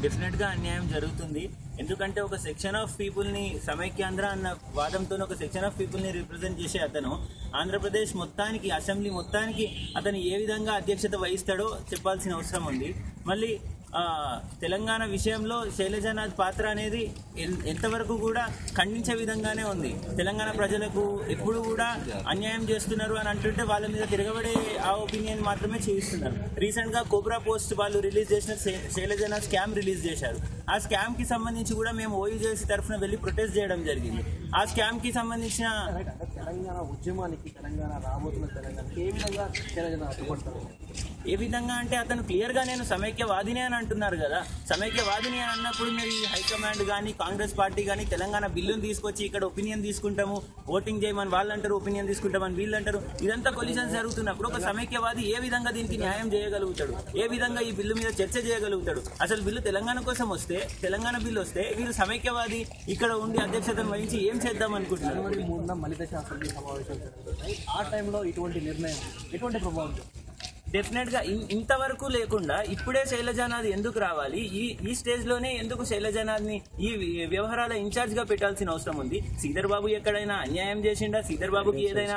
డెఫినెట్గా అన్యాయం జరుగుతుంది. ఎందుకంటే ఒక సెక్షన్ ఆఫ్ పీపుల్ని సమైక్యాంధ్ర అన్న వాదంతో ఒక సెక్షన్ ఆఫ్ పీపుల్ని రిప్రజెంట్ చేసే అతను ఆంధ్రప్రదేశ్ మొత్తానికి, అసెంబ్లీ మొత్తానికి అతను ఏ విధంగా అధ్యక్షత వహిస్తాడో చెప్పాల్సిన అవసరం ఉంది. మళ్ళీ తెలంగాణ విషయంలో శైలజానాథ్ పాత్ర అనేది ఎంతవరకు కూడా ఖండించే విధంగానే ఉంది. తెలంగాణ ప్రజలకు ఎప్పుడు కూడా అన్యాయం చేస్తున్నారు అని అంటుంటే వాళ్ళ మీద తిరగబడే ఆ ఒపీనియన్ మాత్రమే చూపిస్తున్నారు. రీసెంట్గా కోబ్రా పోస్ట్ వాళ్ళు రిలీజ్ చేసిన శైలజానాథ్ స్కామ్ రిలీజ్ చేశారు. ఆ స్కామ్ కి సంబంధించి కూడా మేము ఓయూజేసీ తరఫున వెళ్ళి ప్రొటెస్ట్ చేయడం జరిగింది. ఆ స్కామ్ కి సంబంధించిన తెలంగాణ ఉద్యమానికి, తెలంగాణ రాబోతున్న తెలంగాణ ఏ విధంగా అంటే అతను క్లియర్గా నేను సమైక్యవాదిని అని అంటున్నారు కదా. సమైక్యవాదిని అని అన్నప్పుడు మీరు హైకమాండ్ కానీ, కాంగ్రెస్ పార్టీ కానీ తెలంగాణ బిల్లును తీసుకొచ్చి ఇక్కడ ఒపీనియన్ తీసుకుంటాము, ఓటింగ్ చేయమని వాళ్ళు అంటారు, ఒపీనియన్ తీసుకుంటామని వీళ్ళు అంటారు. ఇదంతా కొలిషన్స్ జరుగుతున్నప్పుడు ఒక సమైక్యవాది ఏ విధంగా దీనికి న్యాయం చేయగలుగుతాడు? ఏ విధంగా ఈ బిల్లు మీద చర్చ చేయగలుగుతాడు? అసలు బిల్లు తెలంగాణ కోసం వస్తే, తెలంగాణ బిల్లు వస్తే వీళ్ళు సమైక్యవాది ఇక్కడ ఉండి అధ్యక్షతను వహించి ఏం చేద్దాం అనుకుంటున్నారు? ఆ టైంలో ఇటువంటి నిర్ణయం ఎటువంటి ప్రభావం? డెఫినెట్గా ఇంతవరకు లేకుండా ఇప్పుడే శైలజానాథ్ ఎందుకు రావాలి? ఈ స్టేజ్ లోనే ఎందుకు శైలజానాథ్ని ఈ వ్యవహారాల ఇన్ఛార్జ్ గా పెట్టాల్సిన అవసరం ఉంది? శ్రీధర్ బాబు ఎక్కడైనా అన్యాయం చేసిండా? శ్రీధర్ బాబుకి ఏదైనా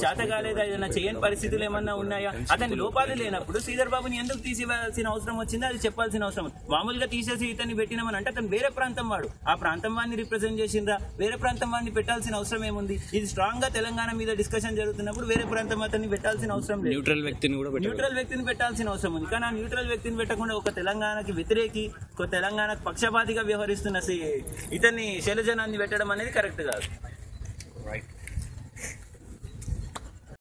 చేత కాలేదా? ఏదైనా చేయని పరిస్థితులు ఏమన్నా ఉన్నాయా? అతని లోపాలు లేనప్పుడు శ్రీధర్ బాబుని ఎందుకు తీసివేయాల్సిన అవసరం వచ్చిందో అది చెప్పాల్సిన అవసరం. మామూలుగా తీసేసి ఇతన్ని పెట్టినామని అంటే అతను వేరే ప్రాంతం వాడు, ఆ ప్రాంతం వాడిని రిప్రజెంట్ చేసిండ్రా? వేరే ప్రాంతం వాడిని పెట్టాల్సిన అవసరం ఏముంది? ఇది స్ట్రాంగ్ గా తెలంగాణ మీద డిస్కషన్ జరుగుతున్నప్పుడు వేరే ప్రాంతం అతన్ని పెట్టాల్సిన అవసరం లేదు. న్యూట్రల్ వ్యక్తిని పెట్టాల్సిన అవసరం ఉంది. కానీ ఆ న్యూట్రల్ వ్యక్తిని పెట్టకుండా ఒక తెలంగాణకి వ్యతిరేకి, ఒక తెలంగాణకు పక్షపాతిగా వ్యవహరిస్తున్న ఇతన్ని శైలజానాథ్ని పెట్టడం అనేది కరెక్ట్ కాదు.